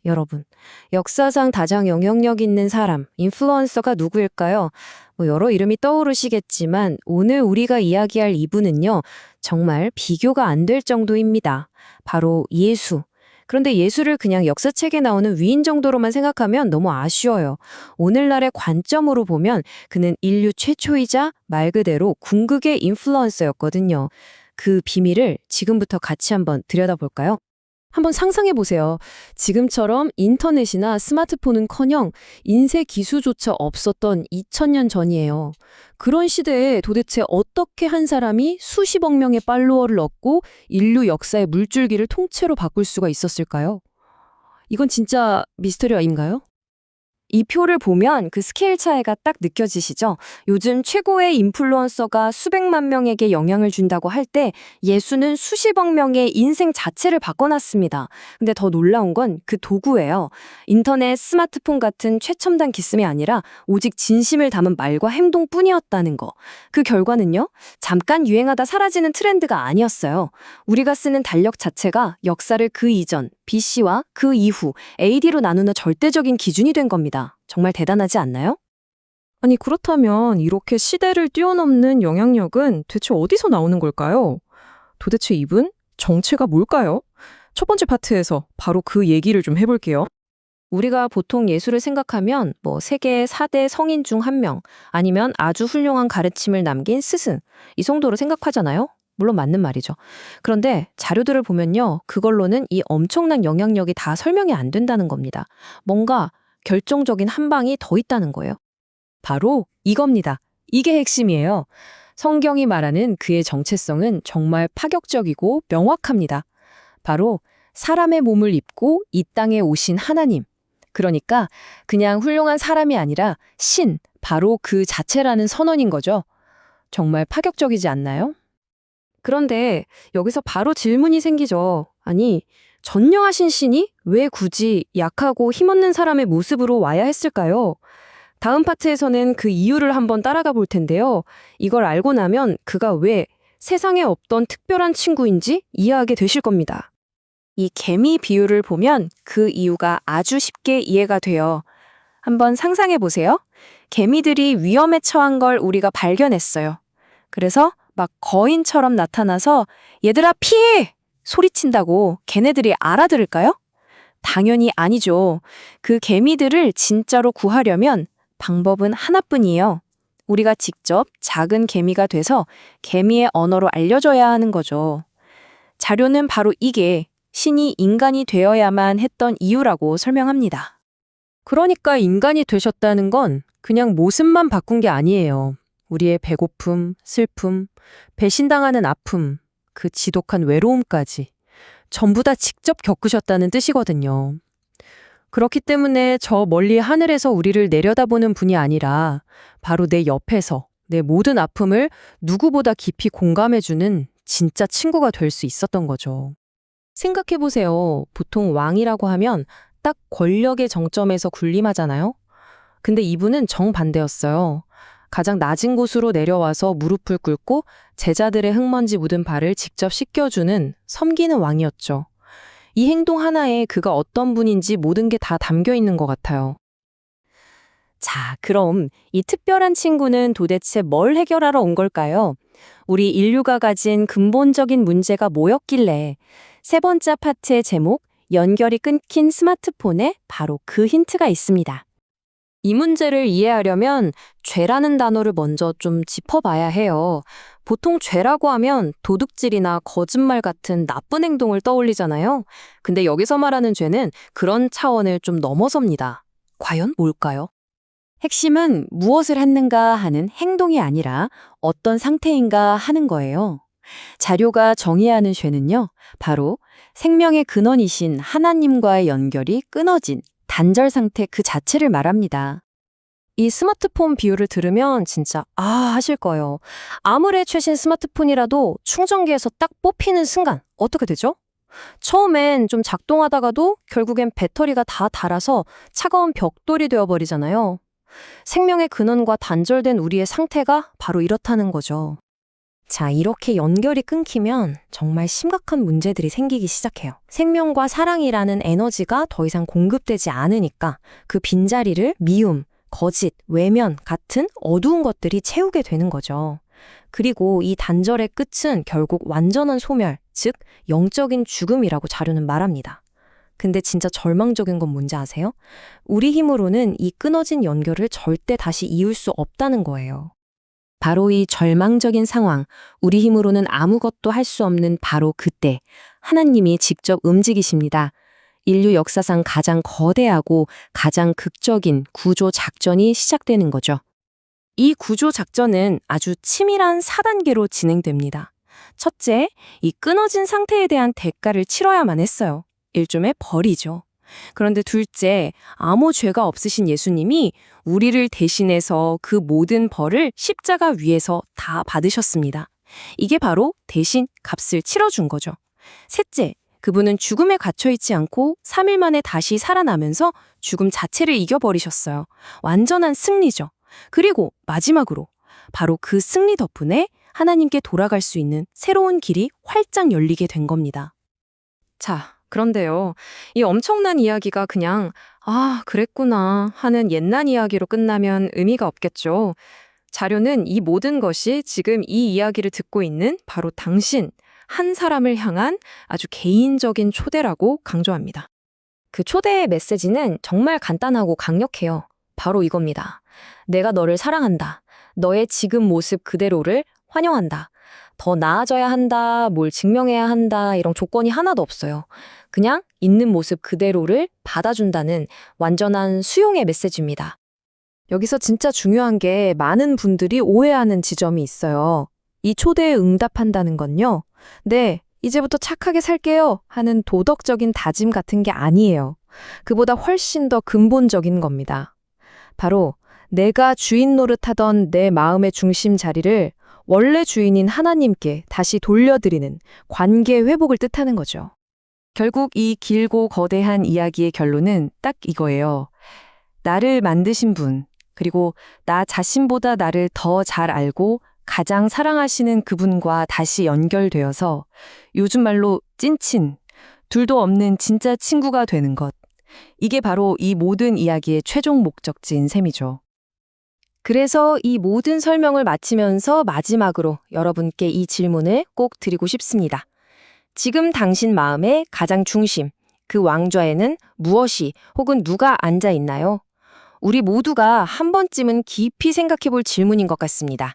여러분, 역사상 가장 영향력 있는 사람, 인플루언서가 누구일까요? 여러 이름이 떠오르시겠지만 오늘 우리가 이야기할 이분은요, 정말 비교가 안 될 정도입니다. 바로 예수. 그런데 예수를 그냥 역사책에 나오는 위인 정도로만 생각하면 너무 아쉬워요. 오늘날의 관점으로 보면 그는 인류 최초이자 말 그대로 궁극의 인플루언서였거든요. 그 비밀을 지금부터 같이 한번 들여다볼까요? 한번 상상해 보세요. 지금처럼 인터넷이나 스마트폰은커녕 인쇄 기수조차 없었던 2000년 전이에요. 그런 시대에 도대체 어떻게 한 사람이 수십억 명의 팔로워를 얻고 인류 역사의 물줄기를 통째로 바꿀 수가 있었을까요? 이건 진짜 미스터리 아닌가요? 이 표를 보면 그 스케일 차이가 딱 느껴지시죠? 요즘 최고의 인플루언서가 수백만 명에게 영향을 준다고 할 때 예수는 수십억 명의 인생 자체를 바꿔놨습니다. 근데 더 놀라운 건 그 도구예요. 인터넷, 스마트폰 같은 최첨단 기술이 아니라 오직 진심을 담은 말과 행동뿐이었다는 거. 그 결과는요? 잠깐 유행하다 사라지는 트렌드가 아니었어요. 우리가 쓰는 달력 자체가 역사를 그 이전, BC와 그 이후 AD로 나누는 절대적인 기준이 된 겁니다. 정말 대단하지 않나요? 아니, 그렇다면 이렇게 시대를 뛰어넘는 영향력은 대체 어디서 나오는 걸까요? 도대체 이분? 정체가 뭘까요? 첫 번째 파트에서 바로 그 얘기를 좀 해볼게요. 우리가 보통 예수를 생각하면 세계 4대 성인 중 한 명, 아니면 아주 훌륭한 가르침을 남긴 스승, 이 정도로 생각하잖아요? 물론 맞는 말이죠. 그런데 자료들을 보면요, 그걸로는 이 엄청난 영향력이 다 설명이 안 된다는 겁니다. 뭔가 결정적인 한 방이 더 있다는 거예요. 바로 이겁니다. 이게 핵심이에요. 성경이 말하는 그의 정체성은 정말 파격적이고 명확합니다. 바로 사람의 몸을 입고 이 땅에 오신 하나님. 그러니까 그냥 훌륭한 사람이 아니라 신, 바로 그 자체라는 선언인 거죠. 정말 파격적이지 않나요? 그런데 여기서 바로 질문이 생기죠. 아니, 전능하신 신이 왜 굳이 약하고 힘없는 사람의 모습으로 와야 했을까요? 다음 파트에서는 그 이유를 한번 따라가 볼 텐데요. 이걸 알고 나면 그가 왜 세상에 없던 특별한 친구인지 이해하게 되실 겁니다. 이 개미 비유를 보면 그 이유가 아주 쉽게 이해가 돼요. 한번 상상해 보세요. 개미들이 위험에 처한 걸 우리가 발견했어요. 그래서 막 거인처럼 나타나서 얘들아 피해! 소리친다고 걔네들이 알아들을까요? 당연히 아니죠. 그 개미들을 진짜로 구하려면 방법은 하나뿐이에요. 우리가 직접 작은 개미가 돼서 개미의 언어로 알려줘야 하는 거죠. 자료는 바로 이게 신이 인간이 되어야만 했던 이유라고 설명합니다. 그러니까 인간이 되셨다는 건 그냥 모습만 바꾼 게 아니에요. 우리의 배고픔, 슬픔, 배신당하는 아픔, 그 지독한 외로움까지 전부 다 직접 겪으셨다는 뜻이거든요. 그렇기 때문에 저 멀리 하늘에서 우리를 내려다보는 분이 아니라 바로 내 옆에서 내 모든 아픔을 누구보다 깊이 공감해주는 진짜 친구가 될 수 있었던 거죠. 생각해보세요. 보통 왕이라고 하면 딱 권력의 정점에서 군림하잖아요. 근데 이분은 정반대였어요. 가장 낮은 곳으로 내려와서 무릎을 꿇고 제자들의 흙먼지 묻은 발을 직접 씻겨주는 섬기는 왕이었죠. 이 행동 하나에 그가 어떤 분인지 모든 게 다 담겨 있는 것 같아요. 자, 그럼 이 특별한 친구는 도대체 뭘 해결하러 온 걸까요? 우리 인류가 가진 근본적인 문제가 뭐였길래 세 번째 파트의 제목, 연결이 끊긴 스마트폰에 바로 그 힌트가 있습니다. 이 문제를 이해하려면 죄라는 단어를 먼저 좀 짚어봐야 해요. 보통 죄라고 하면 도둑질이나 거짓말 같은 나쁜 행동을 떠올리잖아요. 근데 여기서 말하는 죄는 그런 차원을 좀 넘어섭니다. 과연 뭘까요? 핵심은 무엇을 했는가 하는 행동이 아니라 어떤 상태인가 하는 거예요. 자료가 정의하는 죄는요, 바로 생명의 근원이신 하나님과의 연결이 끊어진 단절 상태 그 자체를 말합니다. 이 스마트폰 비유를 들으면 진짜 하실 거예요. 아무리 최신 스마트폰이라도 충전기에서 딱 뽑히는 순간 어떻게 되죠? 처음엔 좀 작동하다가도 결국엔 배터리가 다 닳아서 차가운 벽돌이 되어버리잖아요. 생명의 근원과 단절된 우리의 상태가 바로 이렇다는 거죠. 자, 이렇게 연결이 끊기면 정말 심각한 문제들이 생기기 시작해요. 생명과 사랑이라는 에너지가 더 이상 공급되지 않으니까 그 빈자리를 미움, 거짓, 외면 같은 어두운 것들이 채우게 되는 거죠. 그리고 이 단절의 끝은 결국 완전한 소멸, 즉 영적인 죽음이라고 자료는 말합니다. 근데 진짜 절망적인 건 뭔지 아세요? 우리 힘으로는 이 끊어진 연결을 절대 다시 이을 수 없다는 거예요. 바로 이 절망적인 상황, 우리 힘으로는 아무것도 할 수 없는 바로 그때 하나님이 직접 움직이십니다. 인류 역사상 가장 거대하고 가장 극적인 구조 작전이 시작되는 거죠. 이 구조 작전은 아주 치밀한 4단계로 진행됩니다. 첫째, 이 끊어진 상태에 대한 대가를 치러야만 했어요. 일종의 벌이죠. 그런데 둘째, 아무 죄가 없으신 예수님이 우리를 대신해서 그 모든 벌을 십자가 위에서 다 받으셨습니다. 이게 바로 대신 값을 치러준 거죠. 셋째, 그분은 죽음에 갇혀있지 않고 3일 만에 다시 살아나면서 죽음 자체를 이겨버리셨어요. 완전한 승리죠. 그리고 마지막으로 바로 그 승리 덕분에 하나님께 돌아갈 수 있는 새로운 길이 활짝 열리게 된 겁니다. 자, 그런데요. 이 엄청난 이야기가 그냥 그랬구나 하는 옛날 이야기로 끝나면 의미가 없겠죠. 자료는 이 모든 것이 지금 이 이야기를 듣고 있는 바로 당신, 한 사람을 향한 아주 개인적인 초대라고 강조합니다. 그 초대의 메시지는 정말 간단하고 강력해요. 바로 이겁니다. 내가 너를 사랑한다. 너의 지금 모습 그대로를 환영한다. 더 나아져야 한다, 뭘 증명해야 한다, 이런 조건이 하나도 없어요. 그냥 있는 모습 그대로를 받아준다는 완전한 수용의 메시지입니다. 여기서 진짜 중요한 게 많은 분들이 오해하는 지점이 있어요. 이 초대에 응답한다는 건요. 네, 이제부터 착하게 살게요 하는 도덕적인 다짐 같은 게 아니에요. 그보다 훨씬 더 근본적인 겁니다. 바로 내가 주인 노릇하던 내 마음의 중심 자리를 원래 주인인 하나님께 다시 돌려드리는 관계 회복을 뜻하는 거죠. 결국 이 길고 거대한 이야기의 결론은 딱 이거예요. 나를 만드신 분, 그리고 나 자신보다 나를 더 잘 알고 가장 사랑하시는 그분과 다시 연결되어서 요즘 말로 찐친, 둘도 없는 진짜 친구가 되는 것. 이게 바로 이 모든 이야기의 최종 목적지인 셈이죠. 그래서 이 모든 설명을 마치면서 마지막으로 여러분께 이 질문을 꼭 드리고 싶습니다. 지금 당신 마음의 가장 중심, 그 왕좌에는 무엇이 혹은 누가 앉아 있나요? 우리 모두가 한 번쯤은 깊이 생각해 볼 질문인 것 같습니다.